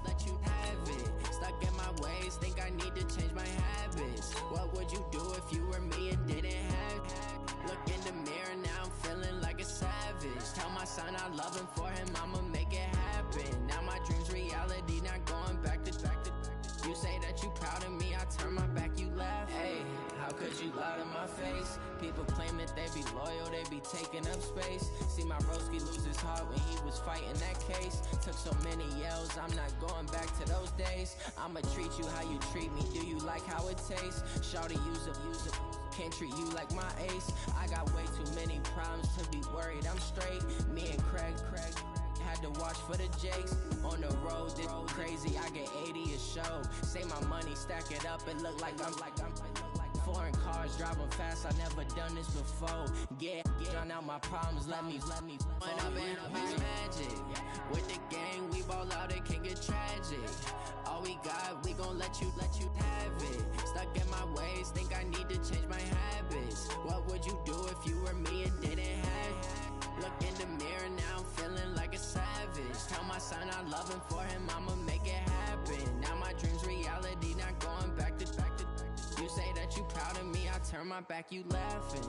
let you have it. Stuck in my ways, think I need to change my habits. What would you do if you were me and didn't have it? Look in the mirror, now I'm feeling like a savage. Tell my son I love him, for him I'ma make it happen. Now my dream's reality, not going back to. You say that you proud of me, I turn my back, you laugh. Hey, how could you lie to my face? People claim that they be loyal, they be taking up space. See my broski lose his heart when he was fighting that case. Took so many yells, I'm not going back to those days. I'ma treat you how you treat me, do you like how it tastes? Shawty, use up, can't treat you like my ace. I got way too many problems to be worried, I'm straight. Me and Craig had to watch for the Jakes. On the road, this crazy, I get 80 a show. Say my money, stack it up, it look like I'm foreign cars, driving fast, I never done this before. Drown out my problems, let me When up and magic. With the gang, we ball out, it can get tragic. All we got, we gon' let you have it. Stuck in my ways, think I need to change my habits. What would you do if you were me and didn't have it? Look in the mirror, now I'm feeling like a savage. Tell my son I love him, for him I'ma make it happen. Now my dream's reality, not going back to. You say that you proud of me, I turn my back, you laughing.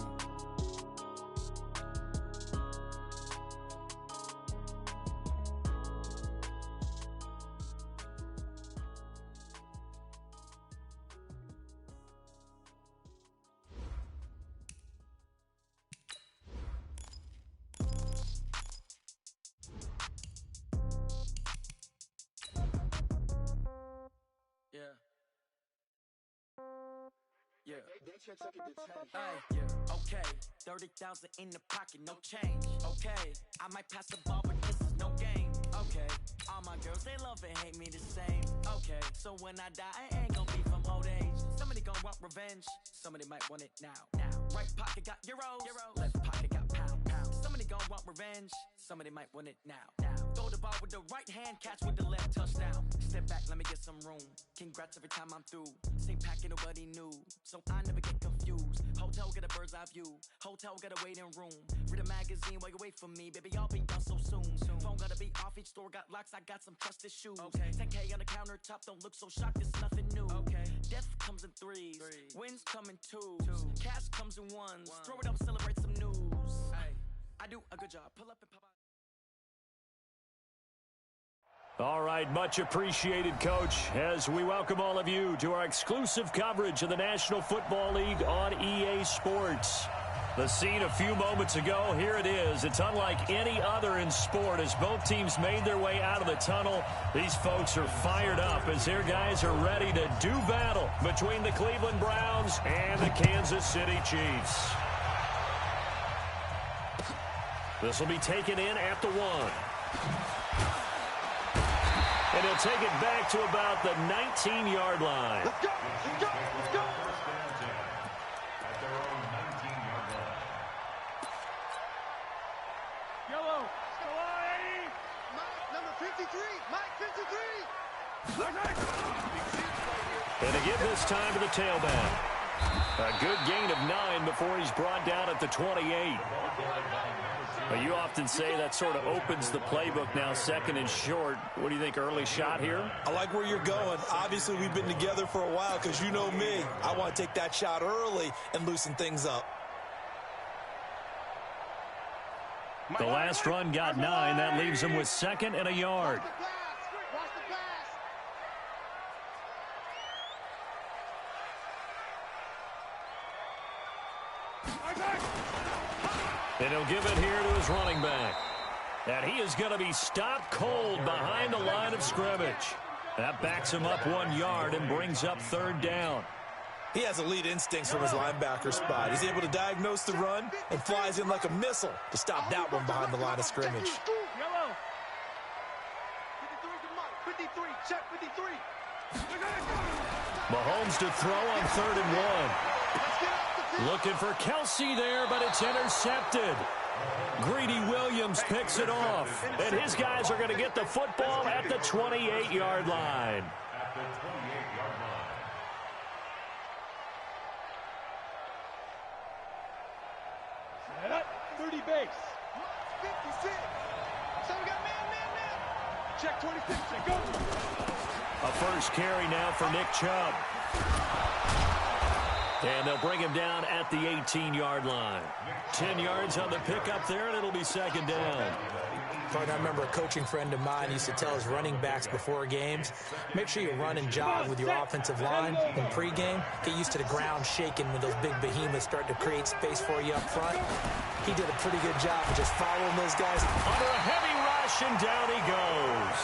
Okay, 30,000 in the pocket, no change. Okay, I might pass the ball, but this is no game. Okay, all my girls, they love and hate me the same. Okay, so when I die, I ain't gon' be from old age. Somebody gon' want revenge, somebody might want it now. Right pocket got euros, left pocket got pounds. Somebody gon' want revenge, somebody might want it now. Throw the ball with the right hand, catch with the left, touchdown. Step back, let me get some room. Congrats every time I'm through. Same packet, nobody knew, so I never get confused. Hotel get a bird's eye view, hotel got a waiting room. Read a magazine while you wait for me, baby, I'll be done so soon. Phone gotta be off, each store got locks, I got some trusted shoes. 10K on the countertop, don't look so shocked, it's nothing new. Death comes in threes, wins come in twos. Cash comes in ones, throw it up, celebrate some news. I do a good job, pull up and pop out. All right, much appreciated, Coach, as we welcome all of you to our exclusive coverage of the National Football League on EA Sports. The scene a few moments ago, here it is. It's unlike any other in sport as both teams made their way out of the tunnel. These folks are fired up as their guys are ready to do battle between the Cleveland Browns and the Kansas City Chiefs. This will be taken in at the 1. And he'll take it back to about the 19-yard line. Let's go! Let's go! Let's go! First down, at their own 19-yard line. Yellow. Still on, Eddie. Mike, number 53. Mike, 53. And to give this time to the tailback. A good gain of 9 before he's brought down at the 28. Well, you often say that sort of opens the playbook now, second and short. What do you think, early shot here? I like where you're going. Obviously, we've been together for a while because you know me. I want to take that shot early and loosen things up. The last run got 9. That leaves him with 2nd and a yard. And he'll give it here to his running back. And he is going to be stopped cold behind the line of scrimmage. That backs him up 1 yard and brings up 3rd down. He has elite instincts from his linebacker spot. He's able to diagnose the run and flies in like a missile to stop that one behind the line of scrimmage. Yellow. 53, check 53. Mahomes to throw on 3rd and 1. Looking for Kelsey there, but it's intercepted. Greedy Williams picks it off, and his guys are going to get the football at the 28-yard line. At the 28-yard line. Set up, 30 base. 56. So we got man. Check 26. Check, go. A first carry now for Nick Chubb. And they'll bring him down at the 18-yard line. 10 yards on the pickup there, and it'll be second down. I remember a coaching friend of mine used to tell his running backs before games, make sure you run and jog with your offensive line in pregame. Get used to the ground shaking when those big behemoths start to create space for you up front. He did a pretty good job of just following those guys. Under a heavy rush, and down he goes.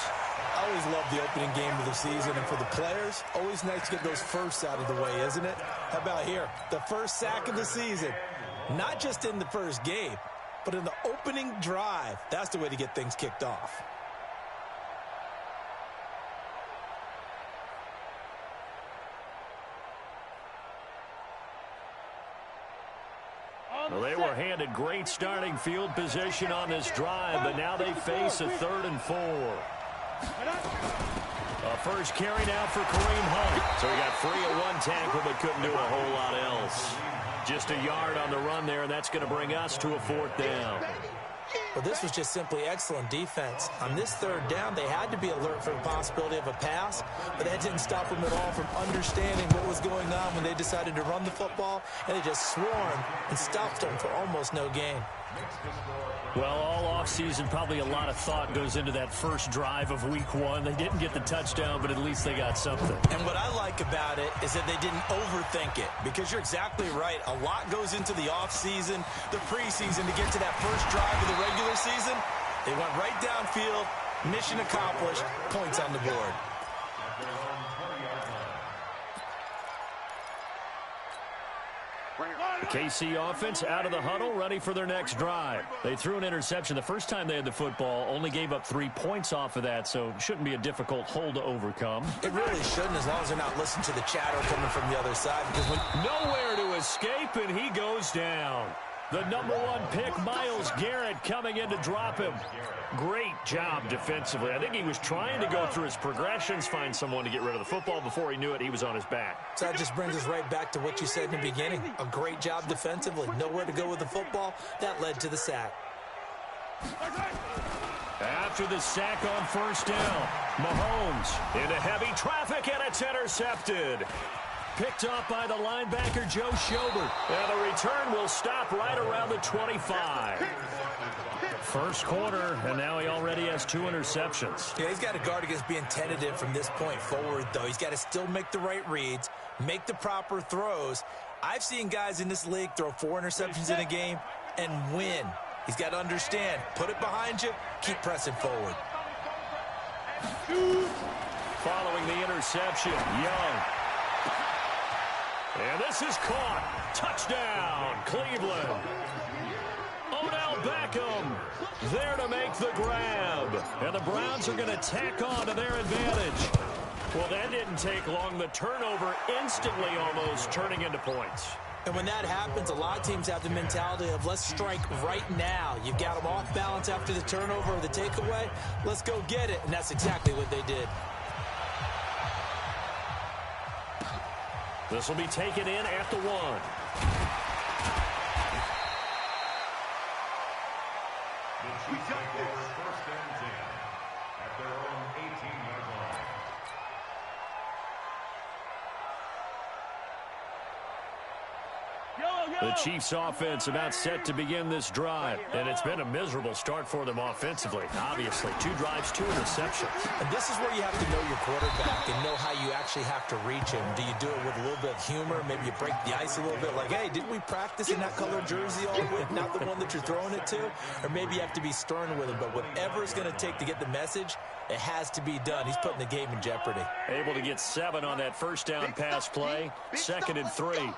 I always love the opening game of the season, and for the players, always nice to get those firsts out of the way, isn't it? How about here? The first sack of the season. Not just in the first game, but in the opening drive. That's the way to get things kicked off. Well, they were handed great starting field position on this drive, but now they face a 3rd and 4. A first carry now for Kareem Hunt. So he got free at one tackle, but couldn't do a whole lot else. Just a yard on the run there, and that's going to bring us to a 4th down. Well, this was just simply excellent defense. On this 3rd down, they had to be alert for the possibility of a pass, but that didn't stop them at all from understanding what was going on when they decided to run the football, and they just swarmed and stopped them for almost no gain. Well, all offseason, probably a lot of thought goes into that first drive of week 1. They didn't get the touchdown, but at least they got something. And what I like about it is that they didn't overthink it, because you're exactly right. A lot goes into the offseason, the preseason, to get to that first drive of the regular season. They went right downfield, mission accomplished, points on the board. The KC offense out of the huddle, ready for their next drive. They threw an interception the first time they had the football, only gave up 3 points off of that, so it shouldn't be a difficult hole to overcome. It really shouldn't, as long as they're not listening to the chatter coming from the other side. Because nowhere to escape, and he goes down. The #1 pick, Myles Garrett, coming in to drop him. Great job defensively. I think he was trying to go through his progressions, find someone to get rid of the football. Before he knew it, he was on his back. So that just brings us right back to what you said in the beginning. A great job defensively. Nowhere to go with the football. That led to the sack. After the sack on first down, Mahomes into heavy traffic, and it's intercepted. Picked up by the linebacker, Joe Schobert. And the return will stop right around the 25. First quarter, and now he already has 2 interceptions. Yeah, he's got to guard against being tentative from this point forward, though. He's got to still make the right reads, make the proper throws. I've seen guys in this league throw 4 interceptions in a game and win. He's got to understand, put it behind you, keep pressing forward. Following the interception, Young. And this is caught. Touchdown, Cleveland. Odell Beckham there to make the grab. And the Browns are going to tack on to their advantage. Well, that didn't take long. The turnover instantly almost turning into points. And when that happens, a lot of teams have the mentality of let's strike right now. You've got them off balance after the turnover or the takeaway. Let's go get it. And that's exactly what they did. This will be taken in at the 1. The Chiefs take over 1st and 10 at their own 18-yard line. The Chiefs offense about set to begin this drive, and it's been a miserable start for them offensively. Obviously, 2 drives, 2 interceptions. And this is where you have to know your quarterback and know how you actually have to reach him. Do you do it with a little bit of humor? Maybe you break the ice a little bit, like, hey, didn't we practice in that colored jersey all week, not the one that you're throwing it to? Or maybe you have to be stern with him, but whatever it's going to take to get the message, it has to be done. He's putting the game in jeopardy. Able to get 7 on that first down pass play. 2nd and 3.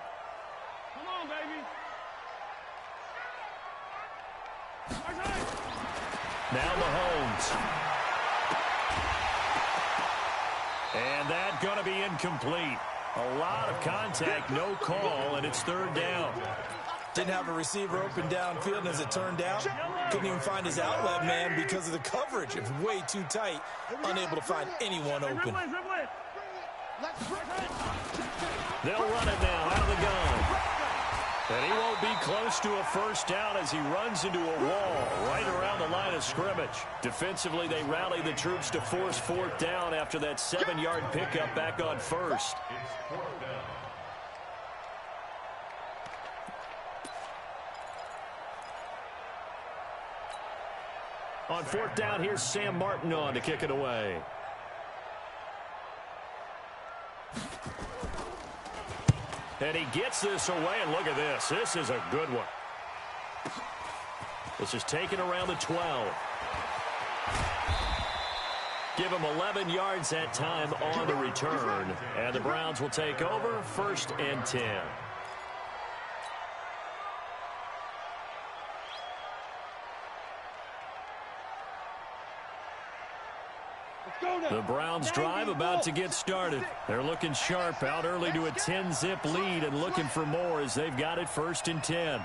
Now Mahomes. And that going to be incomplete. A lot of contact, no call, and it's 3rd down. Didn't have a receiver open downfield, and as it turned out, couldn't even find his outlet man because of the coverage. It was way too tight, unable to find anyone open. They'll run it now out of the gun. And he won't be close to a first down as he runs into a wall right around the line of scrimmage. Defensively, they rally the troops to force fourth down after that 7-yard pickup back on first. It's fourth down. On fourth down, here's Sam Martin on to kick it away. And he gets this away, and look at this. This is a good one. This is taken around the 12. Give him 11 yards that time on the return. And the Browns will take over, 1st and 10. The Browns drive about to get started. They're looking sharp out early to a 10-zip lead and looking for more as they've got it 1st and 10.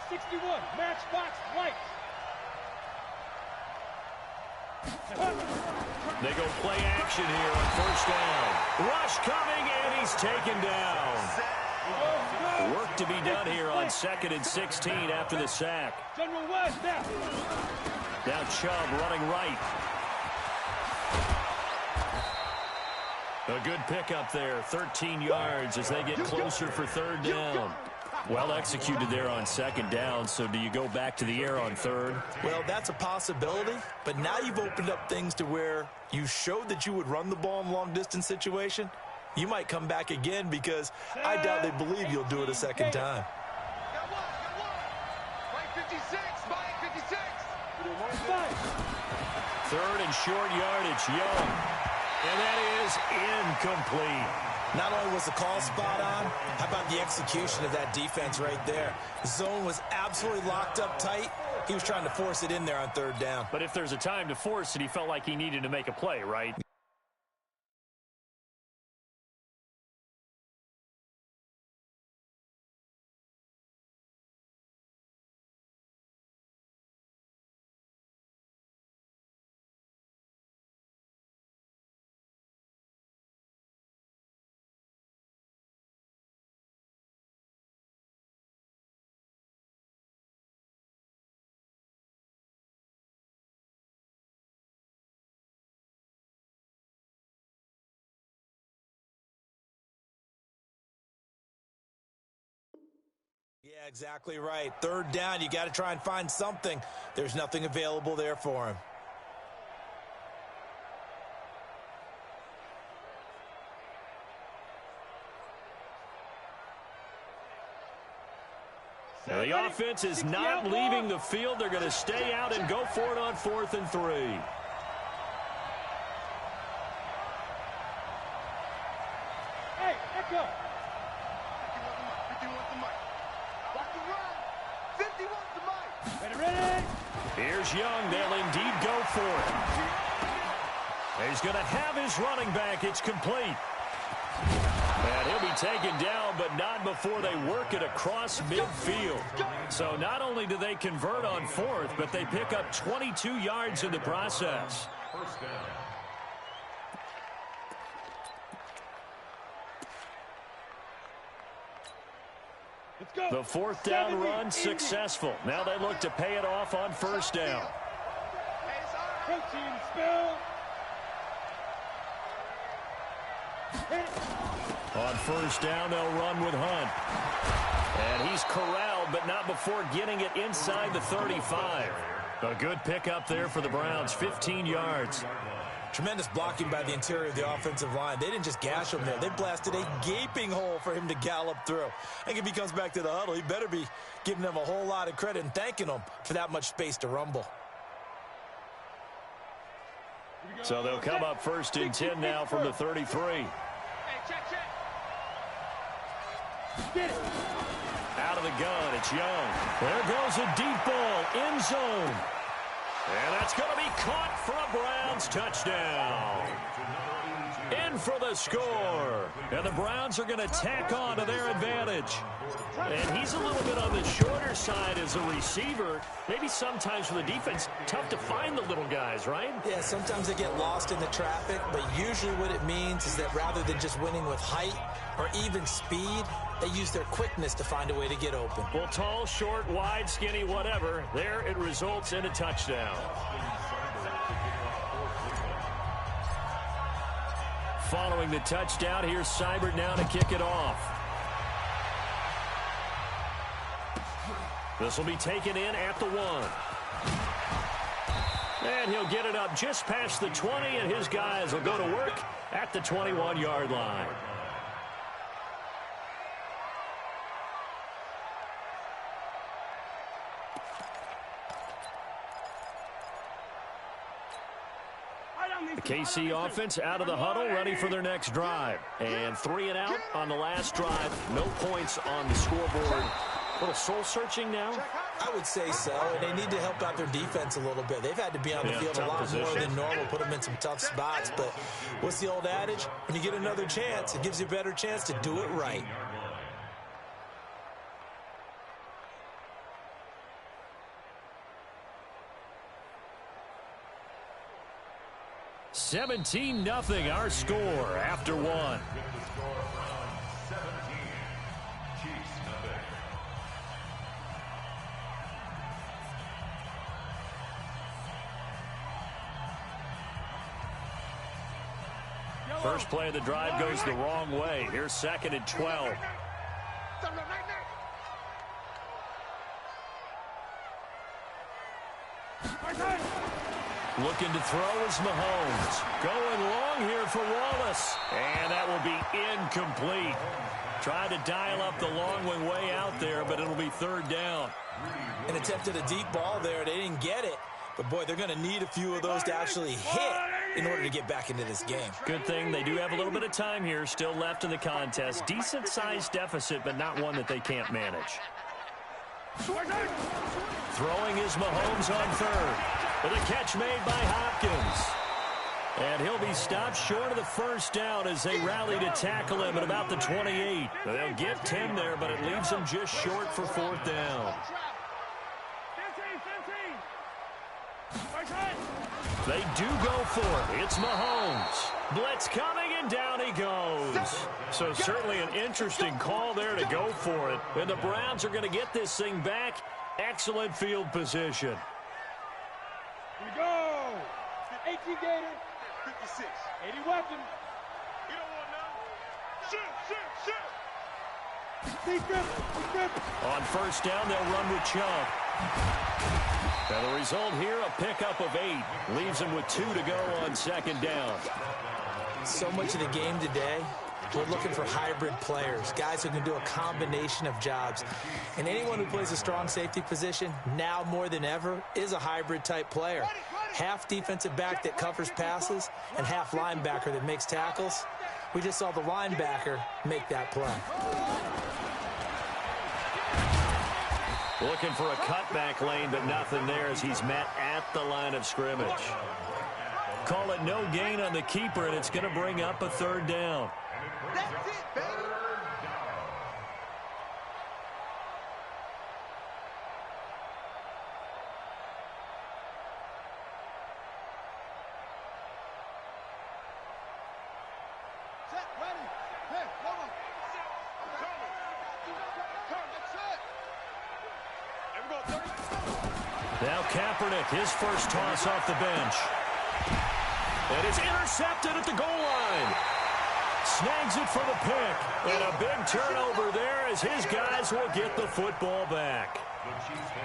61, matchbox right. They go play action here on 1st down. Rush coming, and he's taken down. Work to be done here on 2nd and 16 after the sack. General West now. Now Chubb running right. A good pickup there, 13 yards as they get closer for 3rd down. Well executed there on 2nd down, so do you go back to the air on 3rd? Well, that's a possibility, but now you've opened up things to where you showed that you would run the ball in a long-distance situation. You might come back again because I doubt they believe you'll do it a second time. Got one. Right 56, Mike 56. 3rd and short yardage, Young. And that is incomplete. Not only was the call spot on, how about the execution of that defense right there? The zone was absolutely locked up tight. He was trying to force it in there on 3rd down. But if there's a time to force it, he felt like he needed to make a play, right? Yeah, exactly right. 3rd down, you got to try and find something. There's nothing available there for him. Now, the offense is not leaving the field. They're going to stay out and go for it on 4th and 3. Hey, echo. 51 to Mike. Rock the run. 51 to Mike. Ready, ready. Here's Young. They'll indeed go for it. He's going to have his running back. It's complete. And he'll be taken down, but not before they work it across midfield. So not only do they convert on 4th, but they pick up 22 yards in the process. 1st down. The 4th down run successful. Now they look to pay it off on 1st down. Protein spill. On 1st down, they'll run with Hunt. And he's corralled, but not before getting it inside the 35. A good pickup there for the Browns, 15 yards. Tremendous blocking by the interior of the offensive line. They didn't just gash him there. They blasted a gaping hole for him to gallop through. I think if he comes back to the huddle, he better be giving them a whole lot of credit and thanking them for that much space to rumble. So they'll come up 1st and 10 now from the 33. Hey, check. Get it. Out of the gun, it's Young. There goes a deep ball, end zone. And that's going to be caught for a Browns touchdown. in for the score. And the Browns are going to tack on to their advantage. And he's a little bit on the shorter side as a receiver. Maybe sometimes for the defense, tough to find the little guys, right? Yeah, sometimes they get lost in the traffic, but usually what it means is that rather than just winning with height or even speed, they use their quickness to find a way to get open. Well, tall, short, wide, skinny, whatever, there it results in a touchdown. Following the touchdown, here's Seibert now to kick it off. This will be taken in at the 1. And he'll get it up just past the 20, and his guys will go to work at the 21-yard line. The KC offense out of the huddle, ready for their next drive. And 3 and out on the last drive. No points on the scoreboard. A little soul-searching now? I would say so, and they need to help out their defense a little bit. They've had to be on the field a lot more than normal, put them in some tough spots. But what's the old adage? When you get another chance, it gives you a better chance to do it right. $17-0, our score after 1. First play of the drive goes the wrong way. Here's 2nd and 12. Looking to throw is Mahomes. Going long here for Wallace. And that will be incomplete. Tried to dial up the long one way out there, but it'll be 3rd down. And attempted a deep ball there. They didn't get it. But, boy, they're going to need a few of those to actually hit in order to get back into this game. Good thing they do have a little bit of time here still left in the contest. Decent-sized deficit, but not one that they can't manage. Throwing is Mahomes on 3rd. With a catch made by Hopkins. And he'll be stopped short of the 1st down as they rally to tackle him at about the 28. They'll get 10 there, but it leaves them just short for 4th down. They do go for it. It's Mahomes. Blitz coming, and down he goes. So certainly an interesting call there to go for it. And the Browns are going to get this thing back. Excellent field position. Here we go. 18 Gator. 56. 80 weapon. You don't want none. Shoot. On 1st down, they'll run with Chubb. And the result here, a pickup of 8. Leaves them with 2 to go on 2nd down. So much of the game today, we're looking for hybrid players, guys who can do a combination of jobs. And anyone who plays a strong safety position, now more than ever, is a hybrid-type player. Half defensive back that covers passes and half linebacker that makes tackles. We just saw the linebacker make that play. Looking for a cutback lane, but nothing there as he's met at the line of scrimmage. Call it no gain on the keeper, and it's going to bring up a 3rd down. That's it, baby. Set, ready. Hey, come on. Now Kaepernick, his first toss off the bench. And it's intercepted at the goal line. Snags it for the pick. And a big turnover there as his guys will get the football back.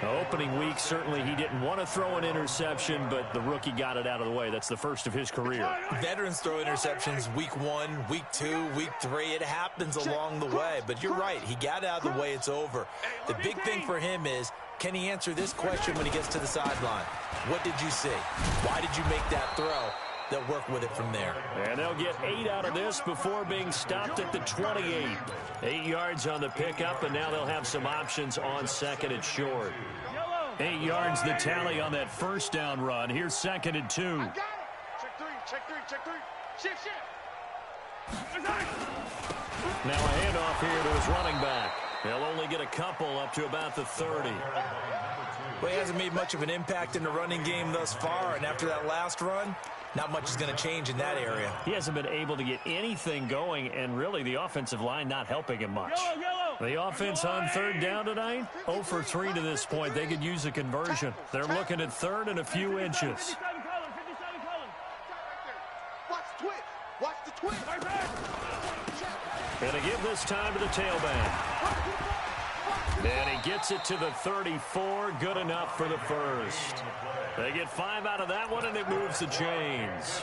Opening week, certainly he didn't want to throw an interception, but the rookie got it out of the way. That's the first of his career. Veterans throw interceptions week 1, week 2, week 3. It happens along the way. But you're right. He got out of the way. It's over. The big thing for him is, can he answer this question when he gets to the sideline? What did you see? Why did you make that throw? They'll work with it from there. And they'll get 8 out of this before being stopped at the 28. 8 yards on the pickup, and now they'll have some options on 2nd and short. 8 yards the tally on that 1st down run. Here's 2nd and 2. Check 3. Shift. Now a handoff here to his running back. He'll only get a couple up to about the 30. Well, he hasn't made much of an impact in the running game thus far, and after that last run, not much is going to change in that area. He hasn't been able to get anything going, and really the offensive line not helping him much. The offense on third down tonight, 0 for 3 to this point. They could use a conversion. They're looking at third and a few inches. Watch the twitch. Watch the twitch. Going to give this time to the tailback. And he gets it to the 34. Good enough for the first. They get 5 out of that one, and it moves the chains.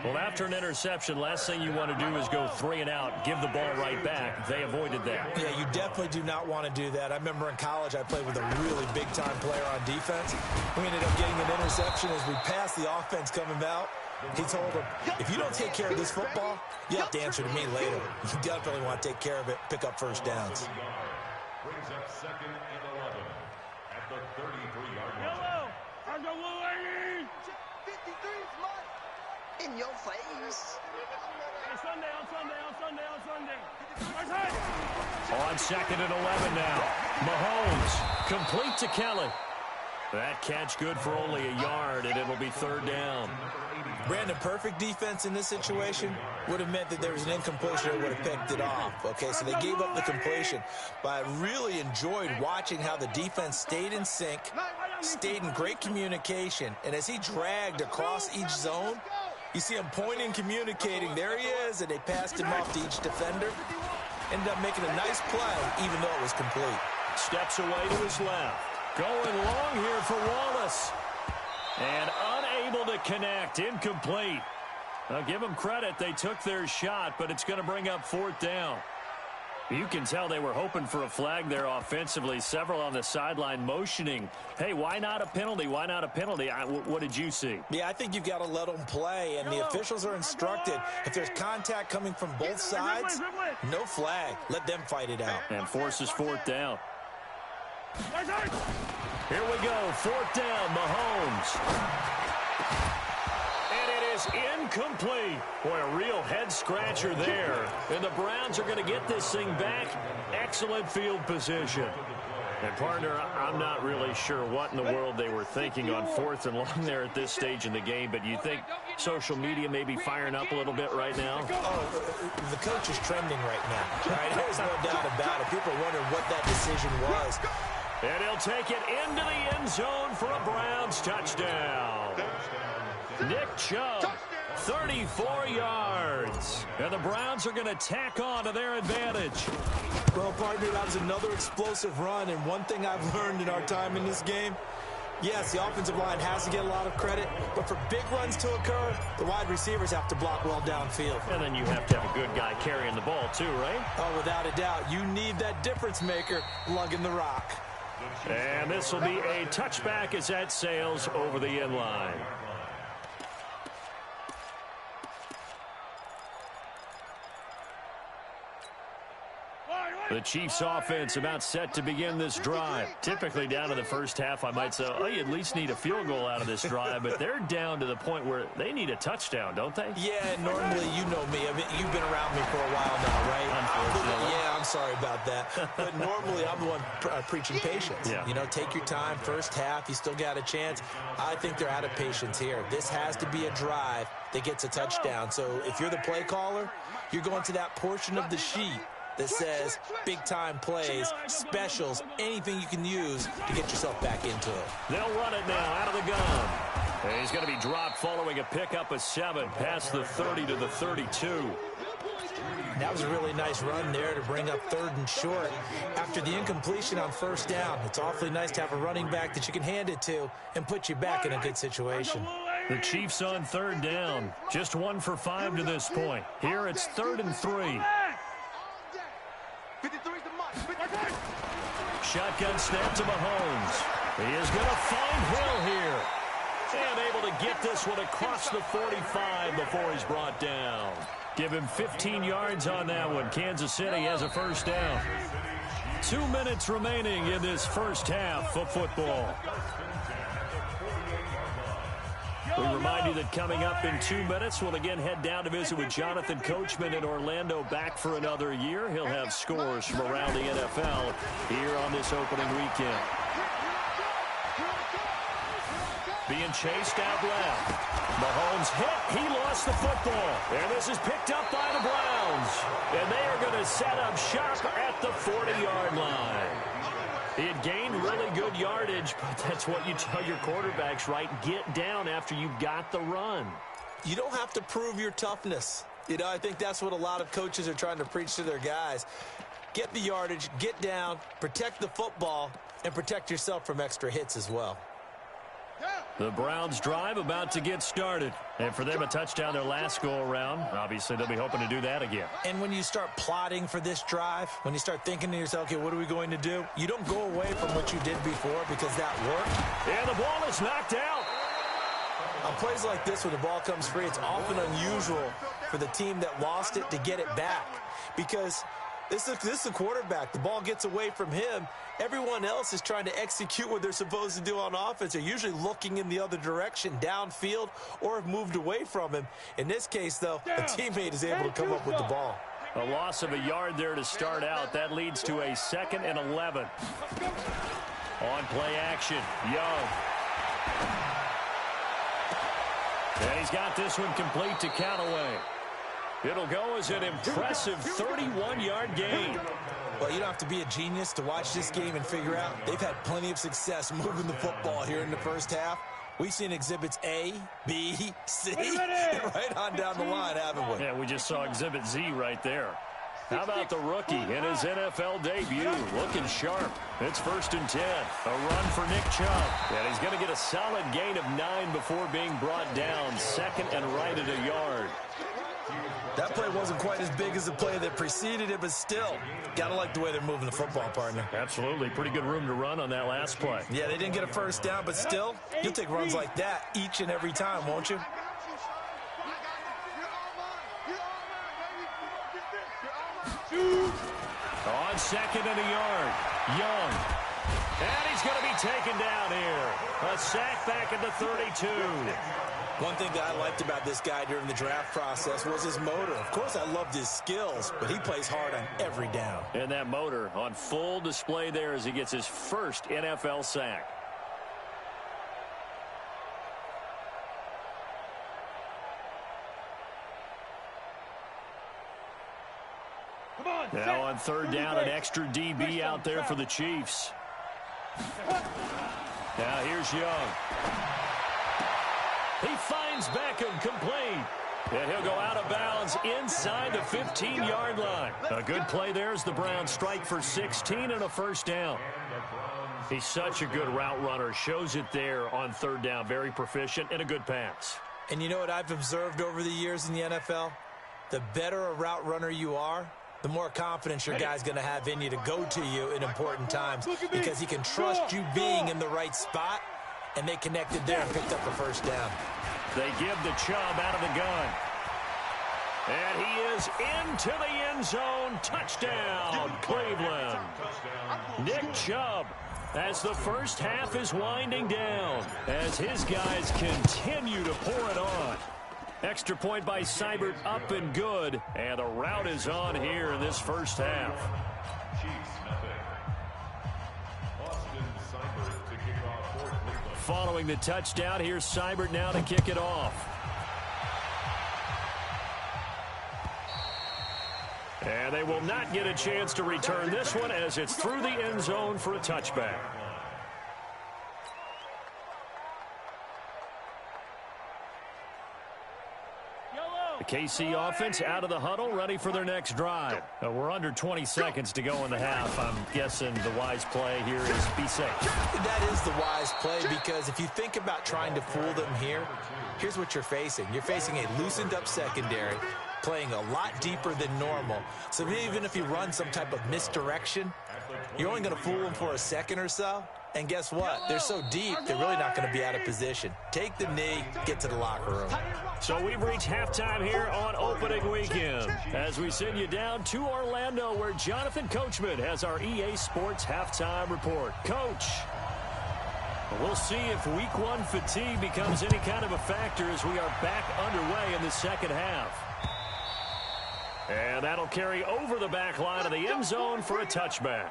Well, after an interception, last thing you want to do is go 3 and out, give the ball right back. They avoided that. Yeah, you definitely do not want to do that. I remember in college I played with a really big-time player on defense. We ended up getting an interception as we passed the offense coming out. He told him, if you don't take care of this football, you have to answer to me later. You definitely want to take care of it, pick up first downs. Brings up second and 11 at the 33-yard line. Yellow! I'm the blue lady! 53 is mine. In your face. Hey, Sunday. On second and 11 now. Mahomes, complete to Kelly. That catch good for only a yard, and it'll be third down. Brandon, perfect defense in this situation would have meant that there was an incompletion that would have picked it off. Okay, so they gave up the completion. But I really enjoyed watching how the defense stayed in sync, stayed in great communication, and as he dragged across each zone, you see him pointing, communicating. There he is, and they passed him off to each defender. Ended up making a nice play, even though it was complete. Steps away to his left. Going long here for Wallace. And unable to connect. Incomplete. I'll give them credit. They took their shot, but it's going to bring up fourth down. You can tell they were hoping for a flag there offensively. Several on the sideline motioning. Hey, why not a penalty? Why not a penalty? What did you see? Yeah, I think you've got to let them play, and the officials are instructed. If there's contact coming from both sides, no flag. Let them fight it out. And forces fourth down. Here we go, fourth down, Mahomes. And it is incomplete. Boy, a real head-scratcher there. And the Browns are going to get this thing back. Excellent field position. And, partner, I'm not really sure what in the world they were thinking on fourth and long there at this stage in the game, but you think social media may be firing up a little bit right now? Oh, the coach is trending right now. Right? There's no doubt about it. People are wondering what that decision was. And he'll take it into the end zone for a Browns touchdown. Nick Chubb, 34 yards. And the Browns are going to tack on to their advantage. Well, partner, that was another explosive run, and one thing I've learned in our time in this game, yes, the offensive line has to get a lot of credit, but for big runs to occur, the wide receivers have to block well downfield. And then you have to have a good guy carrying the ball too, right? Oh, without a doubt. You need that difference maker lugging the rock. And this will be a touchback as that sails over the end line. The Chiefs offense about set to begin this drive. Typically down to the first half, I might say, oh, you at least need a field goal out of this drive, but they're down to the point where they need a touchdown, don't they? Yeah, normally, you know me. I mean, you've been around me for a while now, right? Unfortunately. Yeah, I'm sorry about that. But normally, I'm the one preaching patience. Yeah. You know, take your time. First half, you still got a chance. I think they're out of patience here. This has to be a drive that gets a touchdown. So if you're the play caller, you're going to that portion of the sheet that says big-time plays, specials, anything you can use to get yourself back into it. They'll run it now out of the gun. And he's going to be dropped following a pickup of 7 past the 30 to the 32. That was a really nice run there to bring up third and short. After the incompletion on first down, it's awfully nice to have a running back that you can hand it to and put you back in a good situation. The Chiefs on third down. Just 1 for 5 to this point. Here it's 3rd and 3. 53's the mark. Shotgun snap to Mahomes. He is going to find Hill here. And able to get this one across the 45 before he's brought down. Give him 15 yards on that one. Kansas City has a first down. 2 minutes remaining in this first half of football. We remind you that coming up in 2 minutes, we'll again head down to visit with Jonathan Coachman in Orlando, back for another year. He'll have scores from around the NFL here on this opening weekend. Being chased out left. Mahomes hit. He lost the football. And this is picked up by the Browns. And they are going to set up shop at the 40-yard line. He had gained really good yardage, but that's what you tell your quarterbacks, right? Get down after you got the run. You don't have to prove your toughness. You know, I think that's what a lot of coaches are trying to preach to their guys. Get the yardage, get down, protect the football, and protect yourself from extra hits as well. The Browns drive about to get started. And for them, a touchdown their last go-around. Obviously, they'll be hoping to do that again. And when you start plotting for this drive, when you start thinking to yourself, okay, what are we going to do? You don't go away from what you did before because that worked. And the ball is knocked out. On plays like this, when the ball comes free, it's often unusual for the team that lost it to get it back. Because this is a quarterback. The ball gets away from him. Everyone else is trying to execute what they're supposed to do on offense. They're usually looking in the other direction, downfield, or have moved away from him. In this case, though, a teammate is able to come up with the ball. A loss of a yard there to start out. That leads to a 2nd and 11. On play action, Young. And he's got this one complete to Callaway. It'll go as an impressive 31-yard gain. Well, you don't have to be a genius to watch this game and figure out they've had plenty of success moving the football here in the first half. We've seen exhibits A, B, C, and right on down the line, haven't we? Yeah, we just saw exhibit Z right there. How about the rookie in his NFL debut? Looking sharp. It's 1st and 10. A run for Nick Chubb. And he's going to get a solid gain of 9 before being brought down. 2nd and right at a yard. That play wasn't quite as big as the play that preceded it, but still, got to like the way they're moving the football, partner. Absolutely. Pretty good room to run on that last play. Yeah, they didn't get a first down, but still, you'll take runs like that each and every time, won't you? On 2nd and a yard, Young. And he's going to be taken down here. A sack back at the 32. One thing that I liked about this guy during the draft process was his motor. Of course, I loved his skills, but he plays hard on every down. And that motor on full display there as he gets his first NFL sack. Now on 3rd down, an extra DB out there for the Chiefs. Now here's Young. He finds Beckham complete. And he'll go out of bounds inside the 15-yard line. A good play there as the Browns strike for 16 and a first down. He's such a good route runner. Shows it there on 3rd down. Very proficient and a good pass. And you know what I've observed over the years in the NFL? The better a route runner you are, the more confidence your guy's going to have in you to go to you in important times because he can trust you being in the right spot, and they connected there and picked up the first down. They give the Chubb out of the gun. And he is into the end zone. Touchdown, Cleveland. Nick Chubb, as the first half is winding down, as his guys continue to pour it on. Extra point by Seibert, up and good. And the route is on here in this first half. Following the touchdown, here's Seibert now to kick it off. And they will not get a chance to return this one as it's through the end zone for a touchback. The KC offense out of the huddle, ready for their next drive. We're under 20 seconds to go in the half. I'm guessing the wise play here is be safe. That is the wise play because if you think about trying to fool them here, here's what you're facing. You're facing a loosened up secondary, playing a lot deeper than normal. So even if you run some type of misdirection, you're only going to fool them for a second or so. And guess what? They're so deep, they're really not going to be out of position. Take the knee, get to the locker room. So we've reached halftime here on opening weekend as we send you down to Orlando where Jonathan Coachman has our EA Sports halftime report. Coach. We'll see if week one fatigue becomes any kind of a factor as we are back underway in the second half. And that'll carry over the back line of the end zone for a touchback.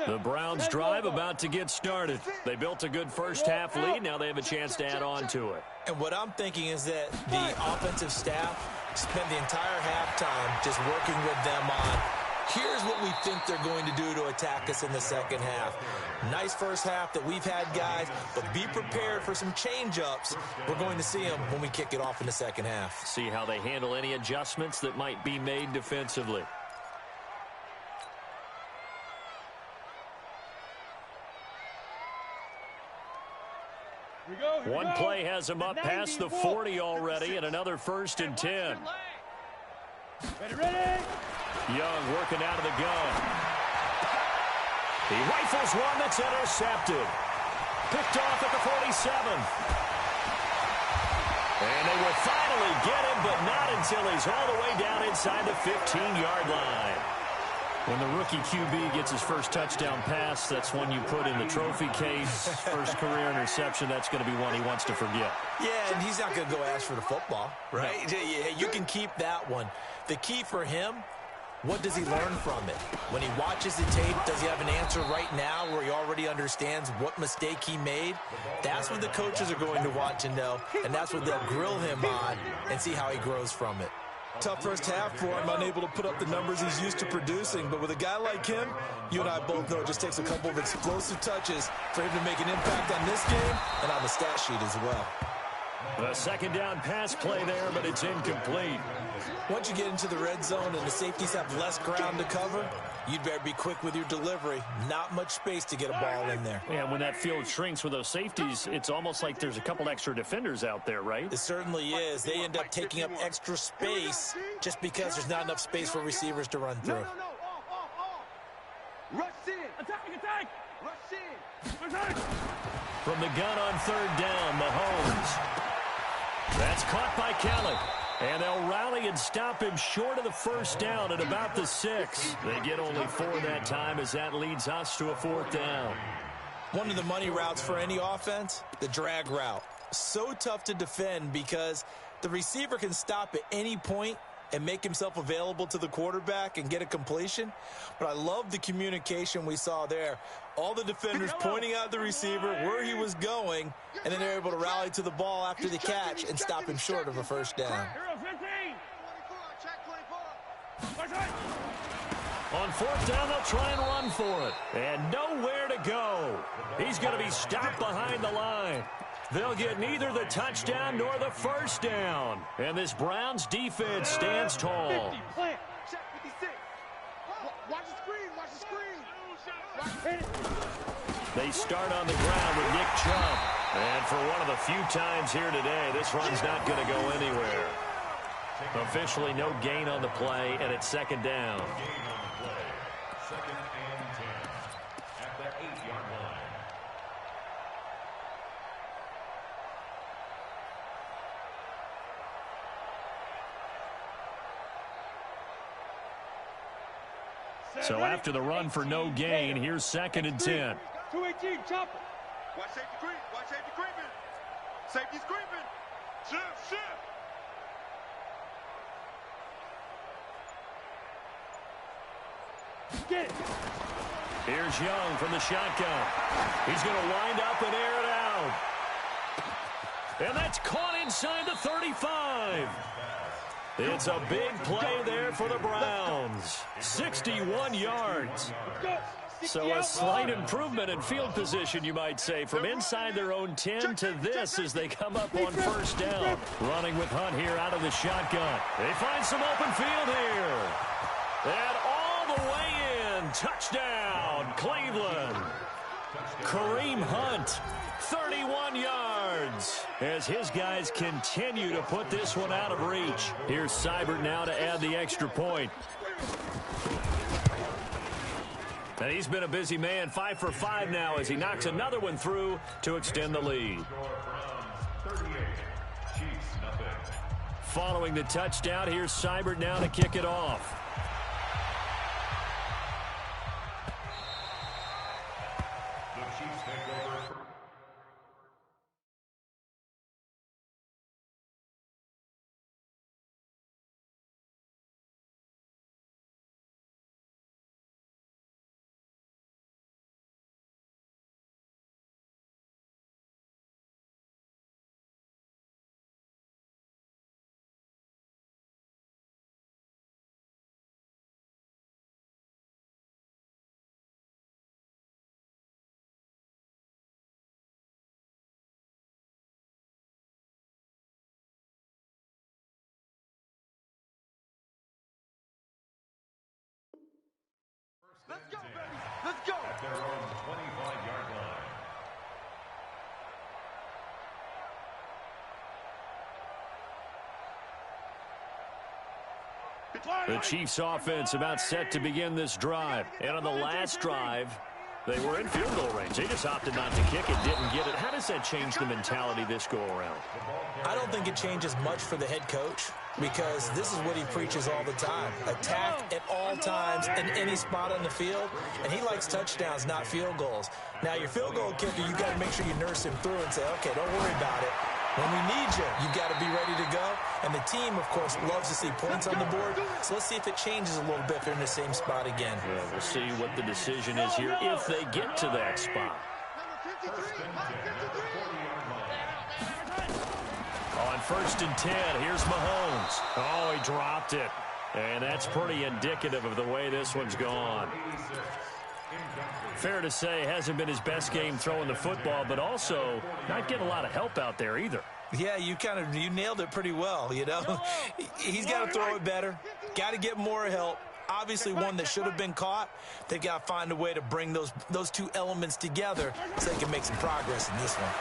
The Browns drive about to get started. They built a good first half lead. Now they have a chance to add on to it. And what I'm thinking is that the offensive staff spent the entire halftime just working with them on, here's what we think they're going to do to attack us in the second half. Nice first half that we've had, guys, but be prepared for some change-ups. We're going to see them when we kick it off in the second half. See how they handle any adjustments that might be made defensively. One play has him up past the 40 already, and another 1st and 10. Ready? Young working out of the gun. He rifles one that's intercepted. Picked off at the 47. And they will finally get him, but not until he's all the way down inside the 15-yard line. When the rookie QB gets his first touchdown pass, that's one you put in the trophy case. First career interception, that's going to be one he wants to forget. Yeah, and he's not going to go ask for the football, right? Yeah, you can keep that one. The key for him, what does he learn from it? When he watches the tape, does he have an answer right now where he already understands what mistake he made? That's what the coaches are going to want to know, and that's what they'll grill him on and see how he grows from it. Tough first half for him, unable to put up the numbers he's used to producing. But with a guy like him, you and I both know it just takes a couple of explosive touches for him to make an impact on this game and on the stat sheet as well. A second down pass play there, but it's incomplete. Once you get into the red zone and the safeties have less ground to cover, you'd better be quick with your delivery. Not much space to get a ball in there. Yeah, when that field shrinks with those safeties, it's almost like there's a couple extra defenders out there, right? It certainly is. They end up taking up extra space just because there's not enough space for receivers to run through. Rush in. Attack. Rush in. From the gun on 3rd down, Mahomes. That's caught by Kelly. And they'll rally and stop him short of the 1st down at about the 6. They get only 4 that time as that leads us to a 4th down. One of the money routes for any offense, the drag route. So tough to defend because the receiver can stop at any point and make himself available to the quarterback and get a completion. But I love the communication we saw there. All the defenders pointing out the receiver, where he was going, and then they're able to rally to the ball after the catch and stop him short of a 1st down. On 4th down, they'll try and run for it. And nowhere to go. He's going to be stopped behind the line. They'll get neither the touchdown nor the 1st down. And this Browns defense stands tall. 50, plant. Check 56. Watch the screen. They start on the ground with Nick Chubb. And for one of the few times here today, this run's not going to go anywhere. Officially no gain on the play, and it's 2nd down. 2nd and 10 at the 8-yard line. So after the run for no gain, here's 2nd and 10. 218, chopper. Watch safety creep. Watch safety creeping. Safety's creeping. Shift. Get it. Here's Young from the shotgun. He's going to wind up and air it out. And that's caught inside the 35. It's a big play there for the Browns. 61 yards. So a slight improvement in field position, you might say, from inside their own 10 to this as they come up on 1st down. Running with Hunt here out of the shotgun. They find some open field here. And all the way in. Touchdown, Cleveland. Kareem Hunt, 31 yards, as his guys continue to put this one out of reach. Here's Seibert now to add the extra point. And he's been a busy man, 5 for 5 now as he knocks another one through to extend the lead. Following the touchdown, here's Seibert now to kick it off. Let's go, baby. Let's go. At their own 25-yard line. The Chiefs offense about set to begin this drive. And on the last drive, they were in field goal range. They just opted not to kick it, didn't get it. How does that change the mentality this go around? I don't think it changes much for the head coach because this is what he preaches all the time. Attack at all times in any spot on the field, and he likes touchdowns, not field goals. Now, your field goal kicker, you got to make sure you nurse him through and say, okay, don't worry about it. When we need you, you got to be ready to go. And the team, of course, loves to see points on the board. So let's see if it changes a little bit if they're in the same spot again. Yeah, we'll see what the decision is here if they get to that spot. On 1st and 10, here's Mahomes. Oh, he dropped it. And that's pretty indicative of the way this one's gone. Fair to say, hasn't been his best game throwing the football, but also not getting a lot of help out there either. Yeah, you nailed it pretty well, you know. He's got to throw it better, got to get more help. Obviously one that should have been caught. They've got to find a way to bring those two elements together so they can make some progress in this one.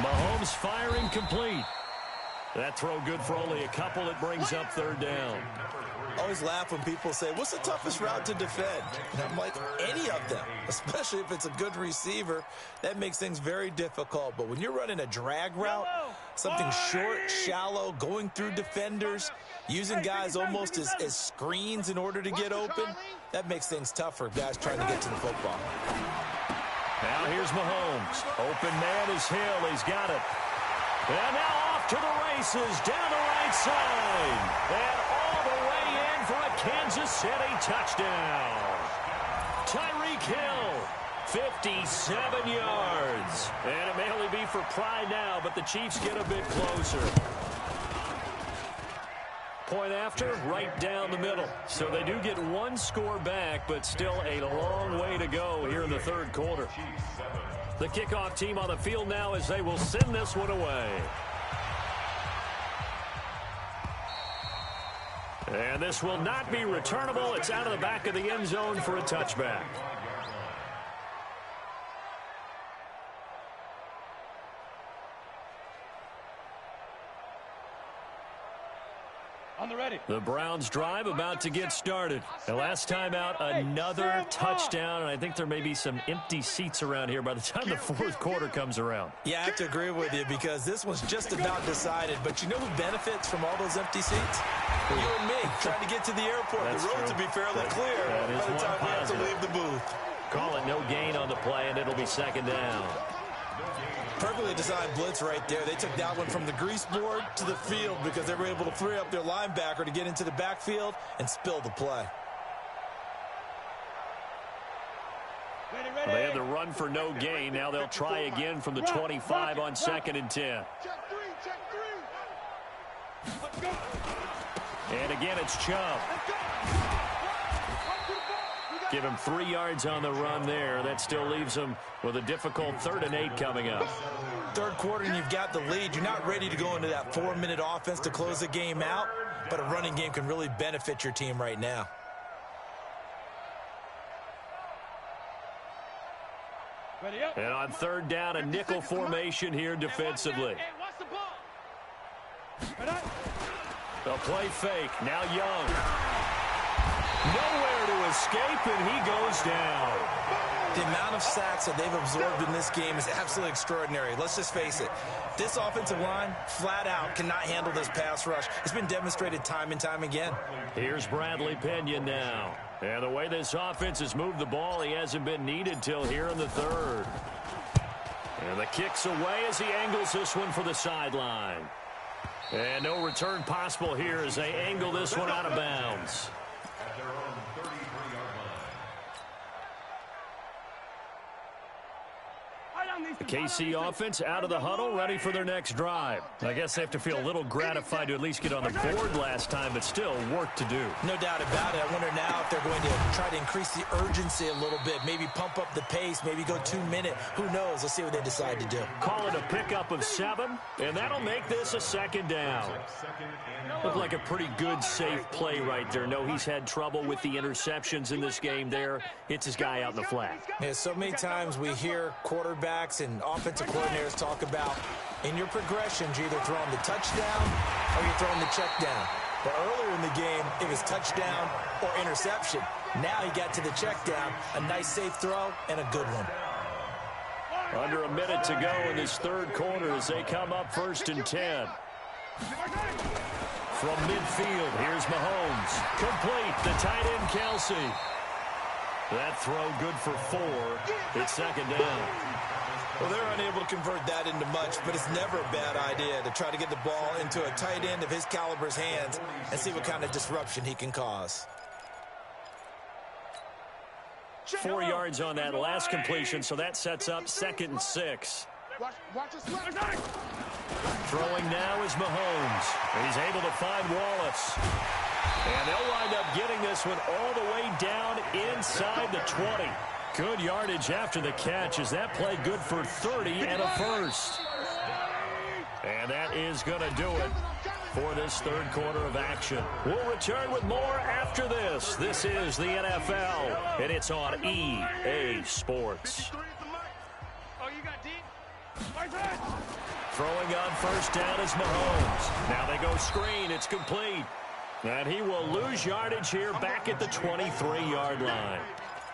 Mahomes firing complete. That throw good for only a couple. It brings up 3rd down. I always laugh when people say, what's the toughest route to defend? And I'm like, any of them, especially if it's a good receiver. That makes things very difficult. But when you're running a drag route, something short, shallow, going through defenders, using guys almost as screens in order to get open, that makes things tough for guys trying to get to the football. Now here's Mahomes. Open man is Hill. He's got it. And now off to the races down the right side. And all the way in for a Kansas City touchdown. Tyreek Hill, 57 yards. And it may only be for pride now, but the Chiefs get a bit closer. Point after, right down the middle. So they do get one score back, but still a long way to go here in the 3rd quarter. The kickoff team on the field now as they will send this one away. And this will not be returnable. It's out of the back of the end zone for a touchback. On the ready. The Browns drive about to get started. And last time out, another touchdown. And I think there may be some empty seats around here by the time the 4th quarter comes around. Yeah, I have to agree with you because this one's just about decided. But you know who benefits from all those empty seats? You and me, trying to get to the airport. That's the roads true. will be fairly clear by the time we have to leave the booth. Call it no gain on the play, and it'll be 2nd down. Perfectly designed blitz right there. They took that one from the grease board to the field because they were able to free up their linebacker to get into the backfield and spill the play. Ready, ready. They had the run for no gain. Now they'll try again from the 25 on 2nd and 10. Check three. Let's go. And again, it's Chubb. Give him 3 yards on the run there. That still leaves him with a difficult 3rd and 8 coming up. 3rd quarter and you've got the lead. You're not ready to go into that 4-minute offense to close the game out, but a running game can really benefit your team right now. Ready up. And on 3rd down, a nickel formation here defensively. Hey, watch the ball. Ready up. The play fake. Now Young. Nowhere to escape, and he goes down. The amount of sacks that they've absorbed in this game is absolutely extraordinary. Let's just face it. This offensive line, flat out, cannot handle this pass rush. It's been demonstrated time and time again. Here's Bradley Pinion now. And the way this offense has moved the ball, he hasn't been needed till here in the third. And the kick's away as he angles this one for the sideline. And no return possible here as they angle this one out of bounds. At their own 33-yard line. The KC offense out of the huddle, ready for their next drive. I guess they have to feel a little gratified to at least get on the board last time, but still work to do. No doubt about it. I wonder now if they're going to try to increase the urgency a little bit, maybe pump up the pace, maybe go 2-minute. Who knows? Let's see what they decide to do. Call it a pickup of 7, and that'll make this a second down. Looked like a pretty good, safe play right there. No, he's had trouble with the interceptions in this game there. Hits his guy out in the flat. Yeah, so many times we hear quarterbacks and offensive coordinators talk about in your progressions, you're either throwing the touchdown or you're throwing the check down. But earlier in the game, it was touchdown or interception. Now he got to the check down, a nice safe throw and a good one. Under a minute to go in this third quarter as they come up 1st and 10. From midfield, here's Mahomes. Complete, the tight end Kelsey. That throw good for 4. It's second down. Well, they're unable to convert that into much, but it's never a bad idea to try to get the ball into a tight end of his caliber's hands and see what kind of disruption he can cause. 4 yards on that last completion, so that sets up 2nd and 6. Throwing now is Mahomes. He's able to find Wallace. And they'll wind up getting this one all the way down inside the 20. Good yardage after the catch. Is that play good for 30 and a first? And that is going to do it for this third quarter of action. We'll return with more after this. This is the NFL, and it's on EA Sports. Throwing on first down is Mahomes. Now they go screen. It's complete. And he will lose yardage here back at the 23-yard line.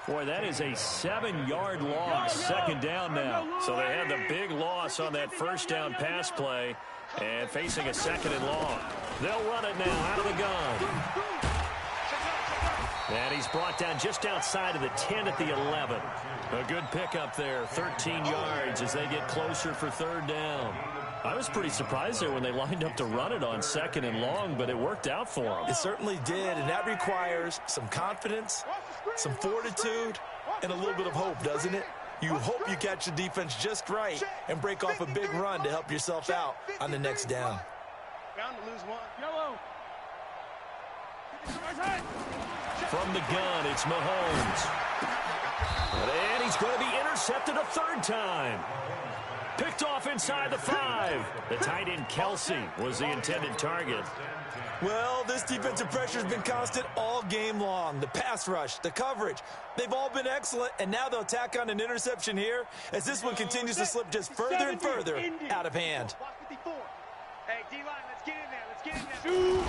Boy, that is a 7-yard loss. Second down now. So they had the big loss on that first down pass play and facing a 2nd and long. They'll run it now out of the gun. And he's brought down just outside of the 10 at the 11. A good pickup there, 13 yards as they get closer for 3rd down. I was pretty surprised there when they lined up to run it on 2nd and long, but it worked out for them. It certainly did, and that requires some confidence, some fortitude, and a little bit of hope, doesn't it? You hope you catch the defense just right and break off a big run to help yourself out on the next down. Bound to lose one. Yellow. From the gun, it's Mahomes. And he's going to be intercepted a 3rd time. Picked off inside the 5. The tight end Kelsey was the intended target. Well, this defensive pressure has been constant all game long. The pass rush, the coverage, they've all been excellent, and now they'll tack on an interception here as this one continues to slip just further and further out of hand. Hey, D-line, let's get in there. Let's get in there.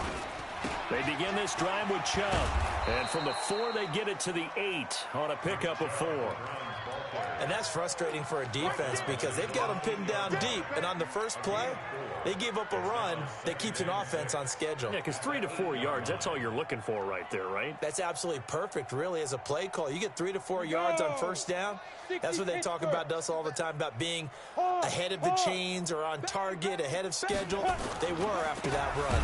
They begin this drive with Chubb. And from the 4, they get it to the 8 on a pickup of 4. And that's frustrating for a defense because they've got them pinned down deep. And on the first play, they gave up a run that keeps an offense on schedule. Yeah, because 3 to 4 yards, that's all you're looking for right there, right? That's absolutely perfect, really, as a play call. You get 3 to 4 yards on first down. That's what they talk about us all the time, about being ahead of the chains or on target, ahead of schedule. They were after that run.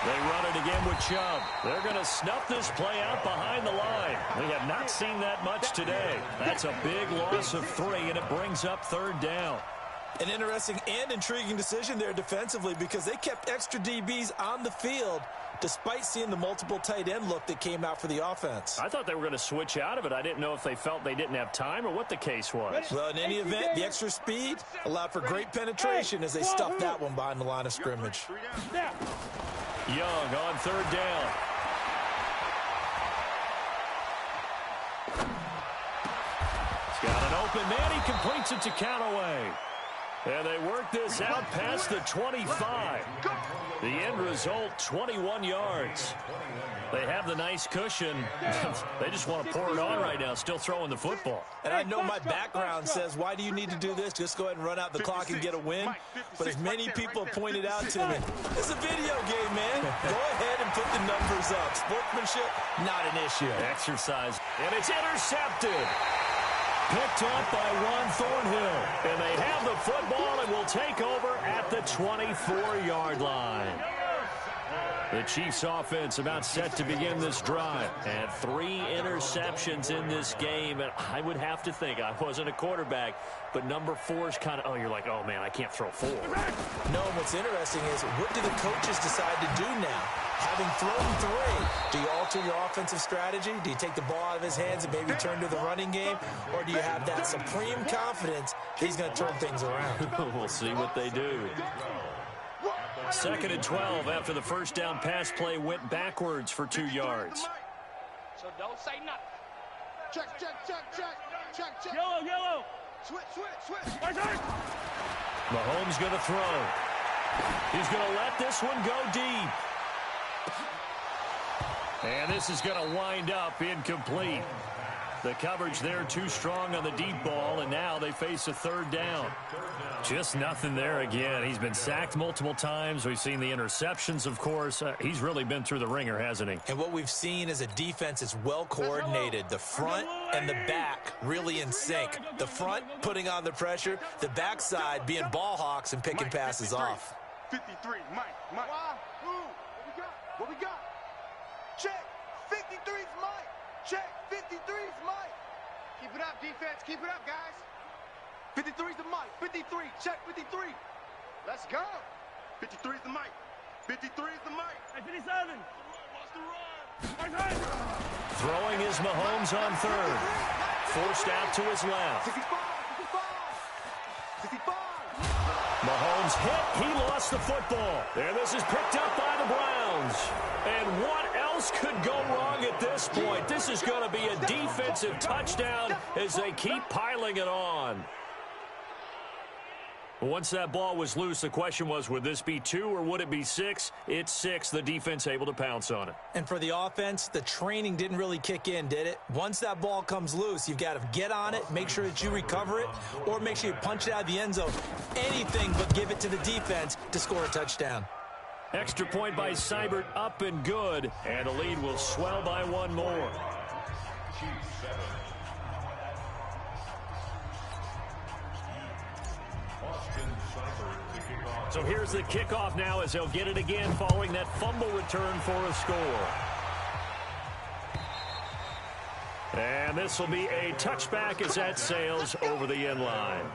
They run it again with Chubb. They're going to snuff this play out behind the line. We have not seen that much today. That's a big loss of 3, and it brings up 3rd down. An interesting and intriguing decision there defensively because they kept extra DBs on the field despite seeing the multiple tight end look that came out for the offense. I thought they were going to switch out of it. I didn't know if they felt they didn't have time or what the case was. Well, in any event, the extra speed allowed for great penetration as they stuffed that one behind the line of scrimmage. Young on 3rd down. He's got an open man. He completes it to Callaway. And they work this out past the 25. The end result, 21 yards. They have the nice cushion. They just want to pour it on right now, still throwing the football. And I know my background says, why do you need to do this? Just go ahead and run out the clock and get a win. But as many people have pointed out to me, it's a video game, man. Go ahead and put the numbers up. Sportsmanship, not an issue. Exercise. And it's intercepted. Picked up by Juan Thornhill. And they have the football and will take over at the 24-yard line. The Chiefs offense about set to begin this drive. And 3 interceptions in this game. And I would have to think, I wasn't a quarterback, but number 4 is kind of, you're like, oh, man, I can't throw 4. No, what's interesting is, what do the coaches decide to do now? Having thrown 3, do you alter your offensive strategy? Do you take the ball out of his hands and maybe turn to the running game? Or do you have that supreme confidence he's going to turn things around? We'll see what they do. 2nd and 12 after the first down pass play went backwards for 2 yards. So don't say nothing. Check. Yellow. Switch. Mahomes going to throw. He's going to let this one go deep. And this is going to wind up incomplete. The coverage there too strong on the deep ball, and now they face a 3rd down. Just nothing there again. He's been sacked multiple times. We've seen the interceptions, of course. He's really been through the ringer, hasn't he? And what we've seen is a defense is well coordinated. The front and the back really in sync. The front putting on the pressure, the backside being ball hawks and picking passes off. 53, Mike. What we got? Check. 53's Mike. Check. 53's Mike. Keep it up, defense. Keep it up, guys. 53's the Mike. 53. Check 53. Let's go. 53's the Mike. 53's the Mike. Hey, 57. Throwing is Mahomes on 3rd. Forced out to his left. 65. Mahomes hit. He lost the football. And this is picked up by the Browns. And what else could go wrong at this point? This is going to be a defensive touchdown as they keep piling it on. Once that ball was loose, the question was, would this be 2 or would it be 6? It's 6. The defense able to pounce on it. And for the offense, the training didn't really kick in, did it? Once that ball comes loose, you've got to get on it, make sure that you recover it, or make sure you punch it out of the end zone. Anything but give it to the defense to score a touchdown. Extra point by Seibert, up and good. And the lead will swell by 1 more. So here's the kickoff now as they'll get it again following that fumble return for a score. And this will be a touchback as that sails over the end line.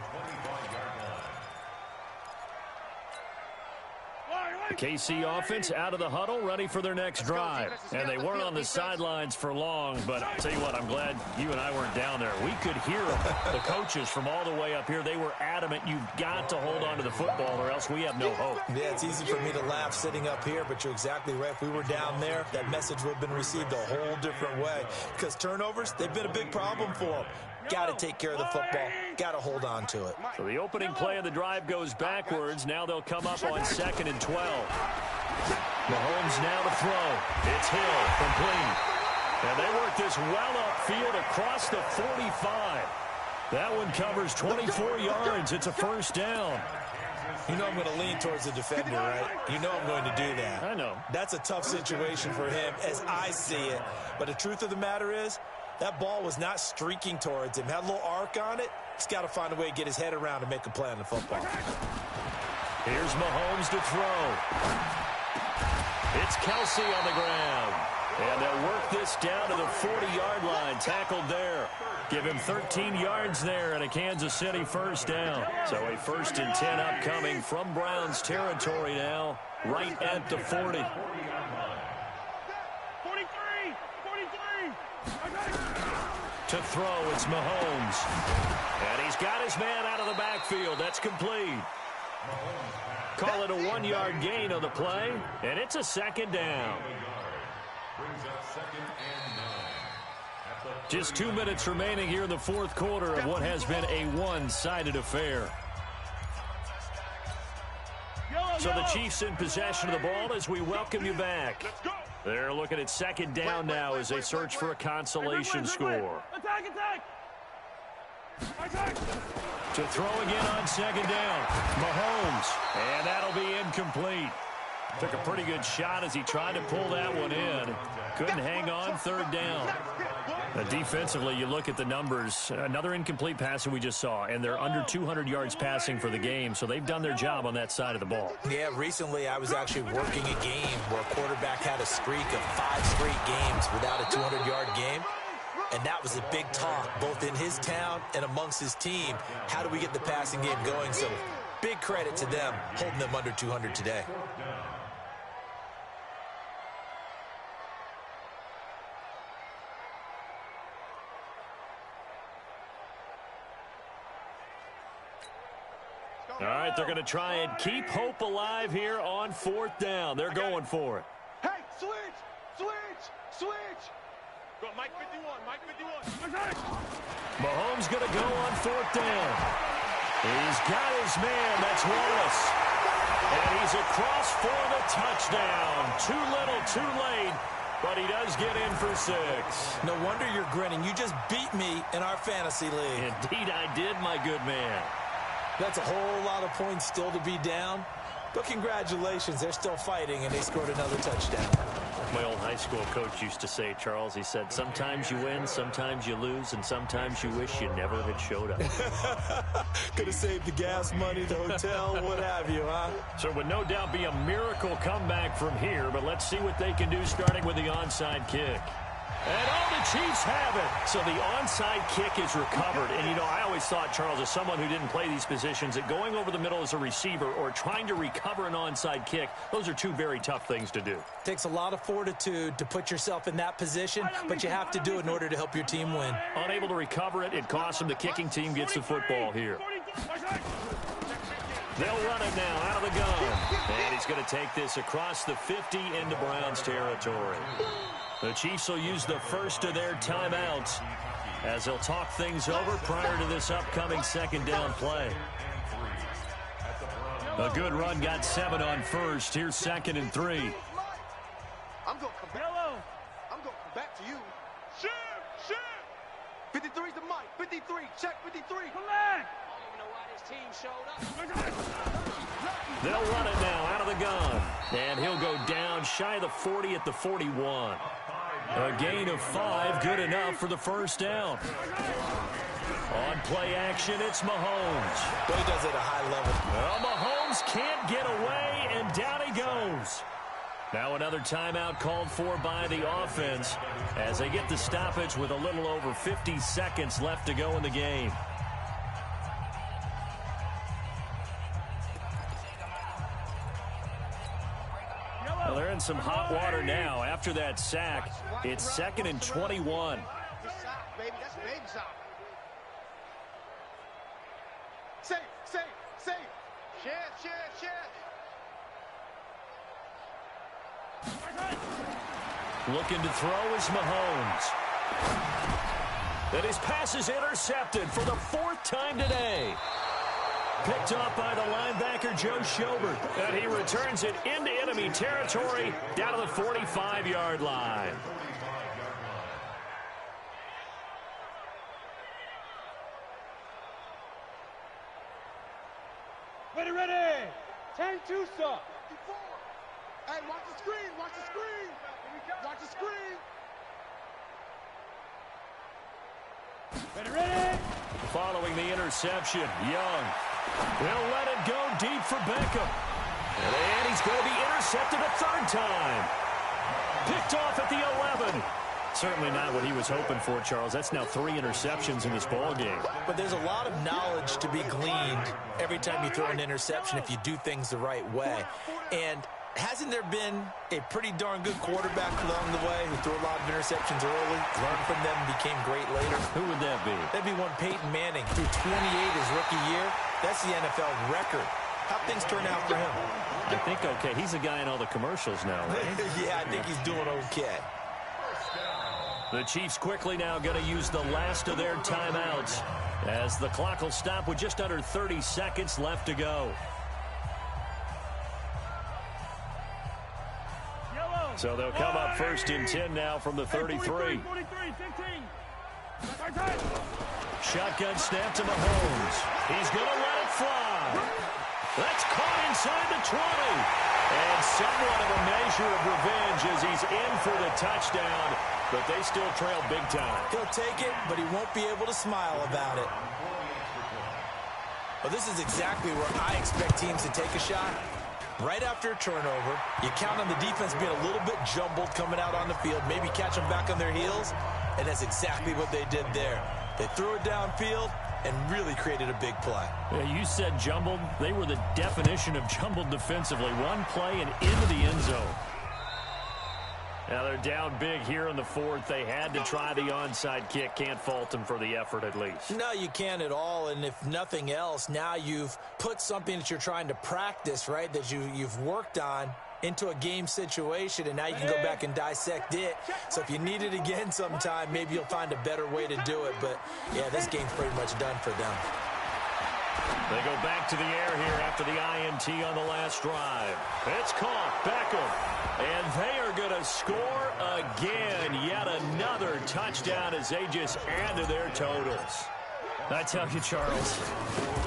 KC offense out of the huddle, ready for their next drive. And they weren't on the sidelines for long, but I'll tell you what, I'm glad you and I weren't down there. We could hear the coaches from all the way up here. They were adamant, you've got to hold on to the football or else we have no hope. Yeah, it's easy for me to laugh sitting up here, but you're exactly right. If we were down there, that message would have been received a whole different way. Because turnovers, they've been a big problem for them. Got to take care of the football. Got to hold on to it. So the opening play of the drive goes backwards. Now they'll come up on 2nd and 12. Mahomes now to throw. It's Hill, complete. And they work this well upfield across the 45. That one covers 24 yards. It's a 1st down. You know I'm going to lean towards the defender, right? You know I'm going to do that. I know. That's a tough situation for him as I see it. But the truth of the matter is, that ball was not streaking towards him. Had a little arc on it. He's got to find a way to get his head around and make a play on the football. Here's Mahomes to throw. It's Kelsey on the ground. And they'll work this down to the 40-yard line. Tackled there. Give him 13 yards there and a Kansas City 1st down. So a 1st and 10 upcoming from Browns territory now, right at the 40. To throw, it's Mahomes. And he's got his man out of the backfield. That's complete. Call it a 1-yard gain on the play, and it's a 2nd down. Just 2 minutes remaining here in the 4th quarter of what has been a one-sided affair. So the Chiefs in possession of the ball as we welcome you back. They're looking at second down now as they search for a consolation score. Attack! To throw again on second down. Mahomes, and that'll be incomplete. Took a pretty good shot as he tried to pull that one in. Couldn't hang on third down. Defensively, you look at the numbers. Another incomplete pass that we just saw, and they're under 200 yards passing for the game, so they've done their job on that side of the ball. Yeah, recently I was actually working a game where a quarterback had a streak of 5 straight games without a 200-yard game. And that was a big talk, both in his town and amongst his team. How do we get the passing game going? So big credit to them, holding them under 200 today. All right, they're going to try and keep hope alive here on fourth down. They're going for it. Hey, switch! Go, Mike 51. Mahomes going to go on fourth down. He's got his man. That's Wallace. And he's across for the touchdown. Too little, too late. But he does get in for 6. No wonder you're grinning. You just beat me in our fantasy league. Indeed I did, my good man. That's a whole lot of points still to be down. But congratulations, they're still fighting, and they scored another touchdown. My old high school coach used to say, Charles, he said, sometimes you win, sometimes you lose, and sometimes you wish you never had showed up. Could have saved the gas money, the hotel, what have you, huh? So it would no doubt be a miracle comeback from here, but let's see what they can do starting with the onside kick. And all the Chiefs have it. So the onside kick is recovered. And, you know, I always thought, Charles, as someone who didn't play these positions, that going over the middle as a receiver or trying to recover an onside kick, those are two very tough things to do. Takes a lot of fortitude to put yourself in that position, but you have to do it in order to help your team win. Unable to recover it, it costs them. The kicking team gets the football here. They'll run it now out of the gun. And he's going to take this across the 50 into Browns territory. The Chiefs will use the first of their timeouts as they'll talk things over prior to this upcoming second down play. A good run, got 7 on first. Here's 2nd and 3. I'm going to come back to you. Ship! 53's the mic. 53. Check 53. Come back. They'll run it now out of the gun. And he'll go down shy of the 40 at the 41. A gain of 5, good enough for the first down. On play action, it's Mahomes. But he does it at a high level. Well, Mahomes can't get away, and down he goes. Now another timeout called for by the offense as they get the stoppage with a little over 50 seconds left to go in the game. Well, they're in some hot water now. After that sack, it's 2nd and 21. Baby, that's baby shot. Safe. Share. Looking to throw is Mahomes. And his pass is intercepted for the 4th time today. Picked off by the linebacker, Joe Schobert. And he returns it into enemy territory down to the 45-yard line. Ready. 10 2 stop. Hey, watch the screen. Watch the screen. Ready. Following the interception, Young will let it go deep for Beckham. And he's going to be intercepted a 3rd time. Picked off at the 11. Certainly not what he was hoping for, Charles. That's now 3 interceptions in this ball game. But there's a lot of knowledge to be gleaned every time you throw an interception if you do things the right way. And hasn't there been a pretty darn good quarterback along the way who threw a lot of interceptions early, learned from them, and became great later? Who would that be? That'd be one Peyton Manning. Threw 28 his rookie year. That's the NFL record. How'd things turn out for him? I think okay. He's a guy in all the commercials now, right? Yeah, I think he's doing okay. The Chiefs quickly now going to use the last of their timeouts as the clock will stop with just under 30 seconds left to go. So they'll come up 1st and 10 now from the 33. 43, 15. Shotgun snap to Mahomes. He's going to let it fly. That's caught inside the 20. And somewhat of a measure of revenge as he's in for the touchdown, but they still trail big time. He'll take it, but he won't be able to smile about it. Well, this is exactly where I expect teams to take a shot. Right after a turnover, you count on the defense being a little bit jumbled coming out on the field, maybe catch them back on their heels, and that's exactly what they did there. They threw it downfield and really created a big play. Yeah, you said jumbled. They were the definition of jumbled defensively. One play and into the end zone. Now they're down big here in the 4th. They had to try the onside kick. Can't fault them for the effort at least. No, you can't at all. And if nothing else, now you've put something that you're trying to practice, right, that you've worked on into a game situation, and now you can go back and dissect it. So if you need it again sometime, maybe you'll find a better way to do it. But, yeah, this game's pretty much done for them. They go back to the air here after the INT on the last drive. It's caught. Beckham. And they are going to score again. Yet another touchdown as they just add to their totals. I tell you, Charles,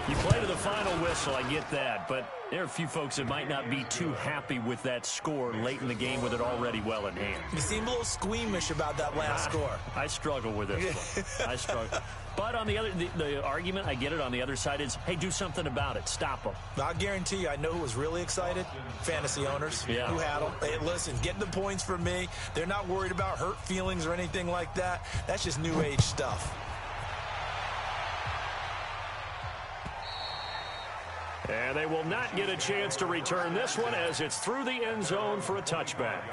you play to the final whistle, I get that, but there are a few folks that might not be too happy with that score late in the game with it already well in hand. You seem a little squeamish about that last score. I struggle with this one. I struggle. But on the other, the argument, I get it, on the other side is, hey, do something about it. Stop them. I'll guarantee you, I know who was really excited. Fantasy owners who had them. Hey, listen, get the points from me. They're not worried about hurt feelings or anything like that. That's just new age stuff. And they will not get a chance to return this one as it's through the end zone for a touchback.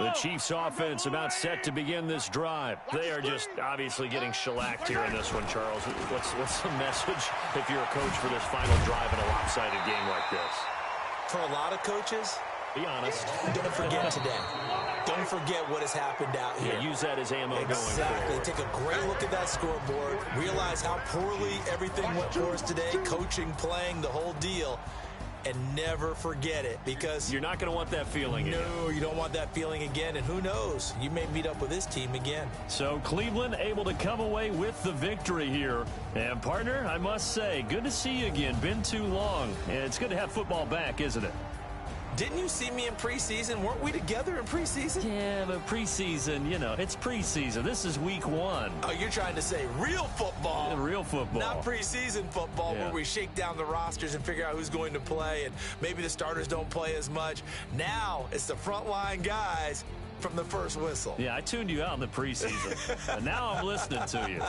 The Chiefs offense about set to begin this drive. They are just obviously getting shellacked here in this one, Charles. What's the message if you're a coach for this final drive in a lopsided game like this? For a lot of coaches, be honest. Don't forget today. Don't forget what has happened out here. Yeah, use that as ammo going forward. Exactly. Take a great look at that scoreboard. Realize how poorly everything went for us today. Coaching, playing, the whole deal. And never forget it, because you're not going to want that feeling again. No, you don't want that feeling again. And who knows? You may meet up with this team again. So Cleveland able to come away with the victory here. And partner, I must say, good to see you again. Been too long. And it's good to have football back, isn't it? Didn't you see me in preseason? Weren't we together in preseason? Yeah, but preseason, you know, it's preseason. This is week 1. Oh, you're trying to say real football. Yeah, real football. Not preseason football where we shake down the rosters and figure out who's going to play, and maybe the starters don't play as much. Now it's the frontline guys from the first whistle. Yeah, I tuned you out in the preseason. And now I'm listening to you.